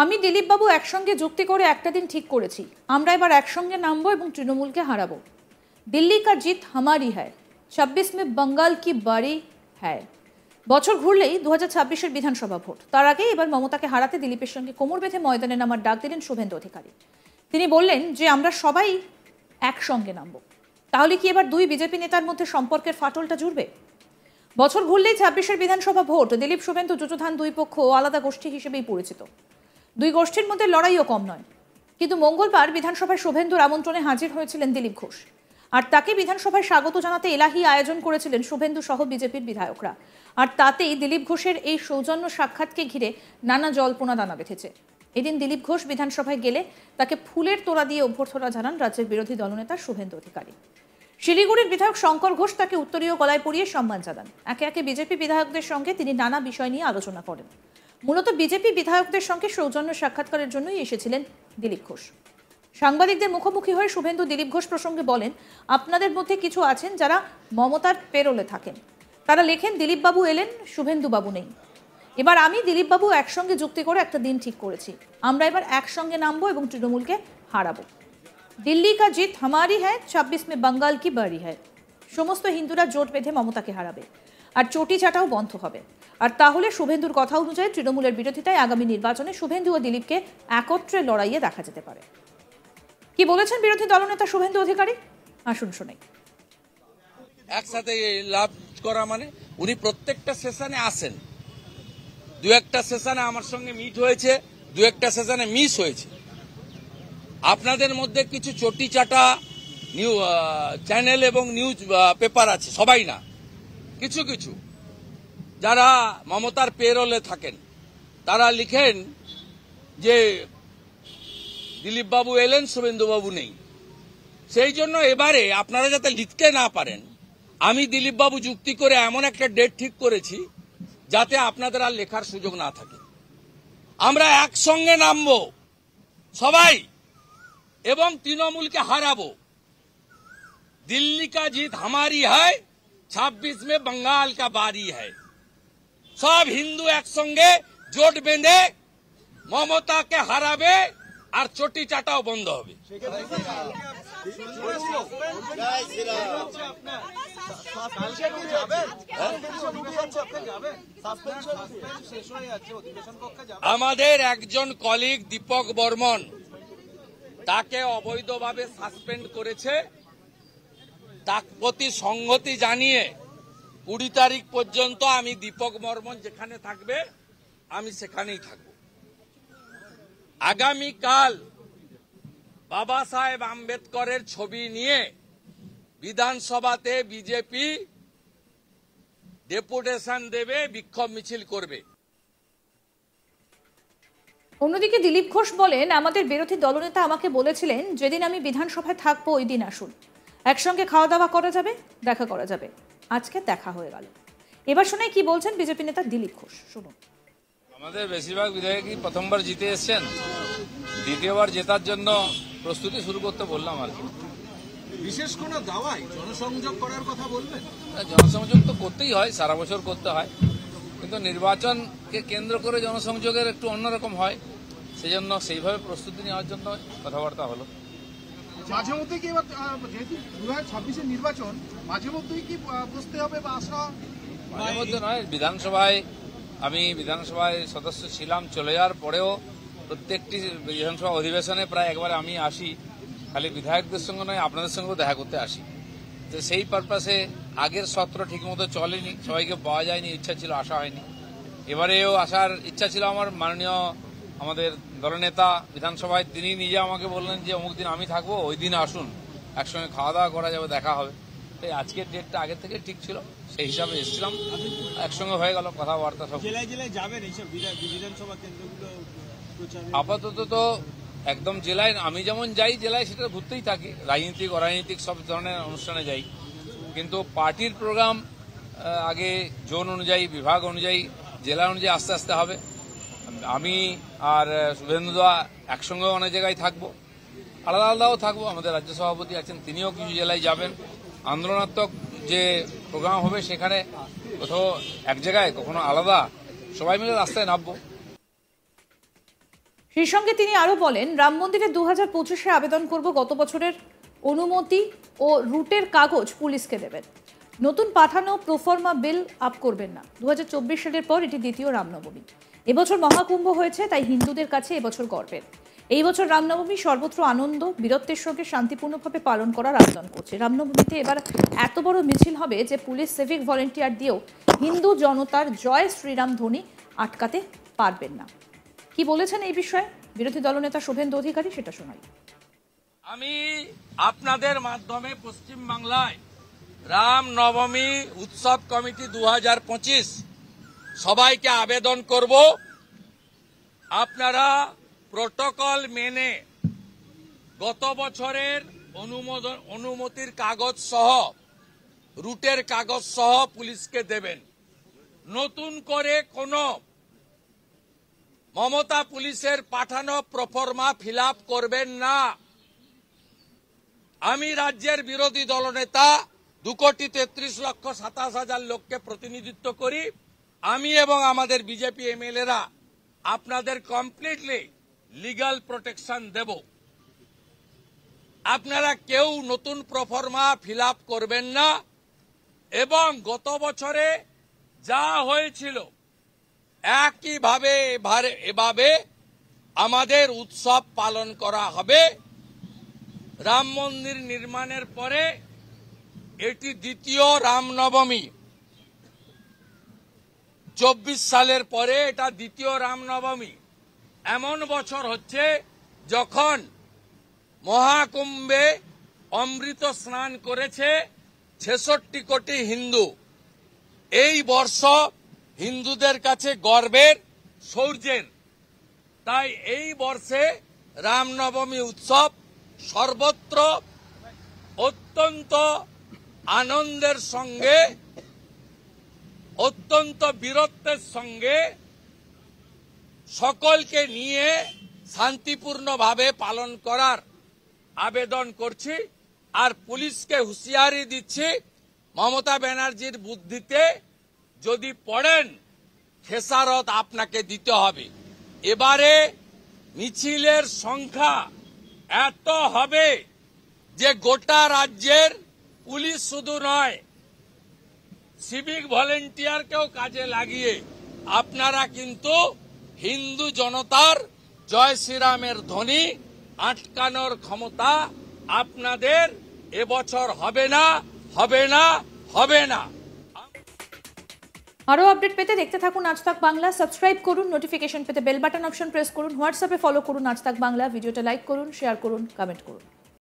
আমি দিলীপ বাবু একসঙ্গে যুক্তি করে একটা দিন ঠিক করেছি, আমরা এবার একসঙ্গে নামবো এবং তৃণমূলকে হারাবো। দিল্লি কা জিত হামারি হ্যায়, 26 মে বঙ্গাল কি বাড়ি হ্যায়। বছর ঘুরলেই 2026-এর বিধানসভা ভোট, তার আগে এবার মমতাকে হারাতে দিলীপের সঙ্গে কোমর বেঁধে ময়দানে নামার ডাক দিলেন শুভেন্দু অধিকারী। তিনি বললেন যে আমরা সবাই একসঙ্গে নামবো। তাহলে কি এবার দুই বিজেপি নেতার মধ্যে সম্পর্কের ফাটলটা জুড়বে? বছর ঘুরলেই 26-এর বিধানসভা ভোট, দিলীপ শুভেন্দু যুযুধান দুই পক্ষ আলাদা গোষ্ঠী হিসেবেই পরিচিত। দুই গোষ্ঠীর মধ্যে লড়াইও কম নয়। কিন্তু মঙ্গলবার বিধানসভায় শুভেন্দুর আমন্ত্রণে হাজির হয়েছিলেন দিলীপ ঘোষ, আর তাকে বিধানসভায় স্বাগত জানাতে এলাহি আয়োজন করেছিলেন শুভেন্দু সহ বিজেপির বিধায়করা। আর তাতেই দিলীপ ঘোষের এই সৌজন্য সাক্ষাৎকে ঘিরে নানা জল্পনা দানা বেঁধেছে। এদিন দিলীপ ঘোষ বিধানসভায় গেলে তাকে ফুলের তোড়া দিয়ে অভ্যর্থনা জানান রাজ্যের বিরোধী দলনেতা শুভেন্দু অধিকারী। শিলিগুড়ির বিধায়ক শঙ্কর ঘোষ তাকে উত্তরীয় গলায় পরিয়ে সম্মান জানান। একে একে বিজেপি বিধায়কদের সঙ্গে তিনি নানা বিষয় নিয়ে আলোচনা করেন। মূলত বিজেপি বিধায়কদের সঙ্গে সৌজন্য সাক্ষাৎকারের জন্যই এসেছিলেন দিলীপ ঘোষ। সাংবাদিকদের মুখোমুখি হয়ে শুভেন্দু দিলীপ ঘোষ প্রসঙ্গে বলেন, আপনাদের মধ্যে কিছু আছেন যারা মমতার পেরোলে থাকেন, তারা লেখেন দিলীপ বাবু এলেন, শুভেন্দু বাবু নেই। এবার আমি দিলীপ বাবু একসঙ্গে যুক্তি করে একটা দিন ঠিক করেছি, আমরা এবার একসঙ্গে নামবো এবং তৃণমূলকে হারাবো। দিল্লি কা জিত হামারি হ্যায়, 26 মে বঙ্গাল কি বাড়ি হ্যায়। সমস্ত হিন্দুরা জোট বেঁধে মমতাকে হারাবে, আর চটি চাটাও বন্ধ হবে। আর তাহলে শুভেন্দুর কথা অনুযায়ী তৃণমূলের বিরোধিতায় আগামী নির্বাচনে শুভেন্দু ও দিলীপকে একত্রে লড়াইয়ে দেখা যেতে পারে। কি বলেছেন বিরোধী দলনেতা শুভেন্দু অধিকারী, আসুন শোনাই। একসাথে লাভ করা মানে উনি প্রত্যেকটা সেশনে আসেন। দু একটা সেশনে আমার সঙ্গে মিট হয়েছে, দু একটা সেশনে মিস হয়েছে। আপনাদের মধ্যে কিছু চটি চাটা চ্যানেল এবং নিউজ পেপার আছে, সবাই না, কিছু কিছু যারা মমতার পেরোলে থাকেন, তারা লিখেন যে দিলীপ বাবু এলেন, শুভেন্দু বাবু নেই। সেই জন্য এবারে আপনারা যাতে লিখতে না পারেন, আমি দিলীপ বাবু যুক্তি করে এমন একটা ডেট ঠিক করেছি যাতে আপনাদের আর লেখার সুযোগ না থাকে। আমরা একসঙ্গে নামবো সবাই এবং তৃণমূলকে হারাবো। দিল্লি কা জিত হামারি হ্যায়, 26 মে বঙ্গাল কা বাড়ি হ্যায়। সব হিন্দু একসঙ্গে জোট বেঁধে মমতাকে হারাবে, আর চটি চাটাও বন্ধ হবে। আমাদের একজন কলিগ দীপক বর্মন, তাকে অবৈধভাবে সাসপেন্ড করেছে। তার প্রতি সংহতি জানিয়ে 20 তারিখ পর্যন্ত আমি দীপক বর্মন যেখানে থাকবে আমি সেখানেই থাকব। আগামীকাল বাবা সাহেব আম্বেদকরের ছবি নিয়ে বিধানসভাতে বিজেপি ডেপুটেশন দেবে, বিক্ষোভ মিছিল করবে। অন্যদিকে দিলীপ ঘোষ বলেন, আমাদের বিরোধী দলনেতা আমাকে বলেছিলেন যেদিন আমি বিধানসভায় থাকবো ওই দিন আসুন, একসঙ্গে খাওয়া দাওয়া করা যাবে, দেখা করা যাবে। আজকে দেখা হয়ে গেল। এবার শোনাই কি বলছেন বিজেপি নেতা দিলীপ ঘোষ, শুনুন। আমাদের বেশিরভাগ বিধায়কই প্রথমবার জিতে এসছেন, দ্বিতীয়বার জেতার জন্য প্রস্তুতি শুরু করতে বললাম আর কি। বিশেষ কোন দাওয়াই জনসংযোগ করার কথা বলবেন? জনসংযোগ তো করতেই হয়, সারা বছর করতে হয়, কিন্তু নির্বাচনকে কেন্দ্র করে জনসংযোগের একটু অন্যরকম হয়, সেজন্য সেইভাবে প্রস্তুতি নেওয়ার জন্য কথাবার্তা হলো। মাঝে মধ্যে কি এবার যেহেতু 2026-এর নির্বাচন, মাঝে মধ্যেই কি বসতে হবে বা আসা? মাঝে মধ্যে নয়, আমি বিধানসভায় সদস্য ছিলাম, চলে যাওয়ার পরেও প্রত্যেকটি বিধানসভা অধিবেশনে প্রায় একবার আমি আসি। খালি বিধায়কদের সঙ্গে নয়, আপনাদের সঙ্গেও দেখা করতে আসি। তো সেই পারপাসে আগের সত্র ঠিকমতো চলেনি, সবাইকে পাওয়া যায়নি, ইচ্ছা ছিল, আসা হয়নি। এবারেও আসার ইচ্ছা ছিল আমার। মাননীয় আমাদের দলনেতা বিধানসভায় তিনি নিজে আমাকে বললেন যে অমুক দিন আমি থাকবো, ওই দিন আসুন, একসঙ্গে খাওয়া দাওয়া করা যাবে, দেখা হবে। তাই আজকের ডেটটা আগে থেকে ঠিক ছিল, সেই হিসাবে এসেছিলাম, একসঙ্গে হয়ে গেল কথাবার্তা সব। জেলায় জেলায় যাবেন এইসব বিধানসভা কেন্দ্রগুলো? আপাতত তো একদম জেলায় আমি যেমন যাই, জেলায় সেটা ঘুরতেই থাকি, রাজনীতিক অরাজনীতিক সব ধরনের অনুষ্ঠানে যাই। কিন্তু পার্টির প্রোগ্রাম আগে জোন অনুযায়ী, বিভাগ অনুযায়ী, জেলা অনুযায়ী আস্তে আস্তে হবে। আমি আর শুভেন্দুদা একসঙ্গে অনেক জায়গায় থাকবো, আলাদা আলাদাও থাকবো। আমাদের রাজ্য সভাপতি আছেন, তিনিও কিছু জেলায় যাবেন। আন্দোলনাত্মক যে প্রোগ্রাম হবে সেখানে কোথাও এক জায়গায়, কখনো আলাদা, সবাই মিলে রাস্তায় নামবো। সেই সঙ্গে তিনি আরো বলেন, রাম মন্দিরে 2025-এ আবেদন করব, গত বছরের অনুমতি ও রুটের কাগজ পুলিশকে দেবেন। নতুন পাঠানো প্রোফর্মা বিল আপ করবেন না। 2024 সালের পর এটি দ্বিতীয় রামনবমী। এবছর মহাকুম্ভ হয়েছে, তাই হিন্দুদের কাছে এবছর গর্বের। এই বছর রামনবমী সর্বত্র আনন্দ বীরত্বের সঙ্গে শান্তিপূর্ণভাবে পালন করার আবেদন করছে। রামনবমীতে এবার এত বড় মিছিল হবে যে পুলিশ সিভিক ভলেন্টিয়ার দিয়েও হিন্দু জনতার জয় শ্রীরাম ধ্বনি আটকাতে পারবেন না। কি বলেছেন এই বিষয়ে বিরোধী দলনেতা শুভেন্দু অধিকারী, সেটা শোনাই। আমি আপনাদের মাধ্যমে পশ্চিম বাংলায় রাম নবমী উৎসব কমিটি 2025 সবাইকে আবেদন করব, আপনারা প্রোটোকল মেনে গত বছরের অনুমতির কাগজ সহ রুটের কাগজ সহ পুলিশকে দেবেন। নতুন করে কোনো মমতা পুলিশের পাঠানো প্রোফর্মা ফিল আপ করবেন না। আমি রাজ্যের বিরোধী দলনেতা 2,33,27,000 লোককে প্রতিনিধিত্ব করি। আমি এবং আমাদের বিজেপি এমএলএরা আপনাদের কমপ্লিটলি লিগ্যাল প্রোটেকশন দেব। আপনারা কেউ নতুন প্রোফর্মা ফিল আপ করবেন না এবং গত বছরে যা হয়েছিল একইভাবে এভাবে আমাদের উৎসব পালন করা হবে। রাম মন্দির নির্মাণের পরে এটি দ্বিতীয় রামনবমী। 24 সালের পরে এটা দ্বিতীয় রামনবমী। এমন বছর হচ্ছে যখন মহাকুম্ভে অমৃত স্নান করেছে 66 কোটি হিন্দু। এই বর্ষ হিন্দুদের কাছে গর্বের, শৌর্যের। তাই এই বর্ষে রামনবমী উৎসব সর্বত্র অত্যন্ত আনন্দের সঙ্গে, অত্যন্ত বীরত্বের সঙ্গে সকলকে নিয়ে শান্তিপূর্ণভাবে পালন করার আবেদন করছি। আর পুলিশকে হুঁশিয়ারি দিচ্ছি, মমতা ব্যানার্জির বুদ্ধিতে যদি পড়েন খেসারত আপনাকে দিতে হবে। এবারে মিছিলের সংখ্যা এত হবে যে গোটা রাজ্যের পুলিশ শুধু নয়, সিভিক ভলেন্টিয়ারকেও কাজে লাগিয়ে আপনারা কিন্তু হিন্দু জনতার জয় শ্রীরামের ধ্বনি আটকানোর ক্ষমতা আপনাদের এবছর হবে না, হবে না, হবে না। আরও আপডেট পেতে দেখতে থাকুন আজ তাক বাংলা। সাবস্ক্রাইব করুন, নোটিফিকেশন পেতে বেল বাটন অপশন প্রেস করুন, হোয়াটসঅ্যাপে ফলো করুন আজ তাক বাংলা। ভিডিওটা লাইক করুন, শেয়ার করুন, কমেন্ট করুন।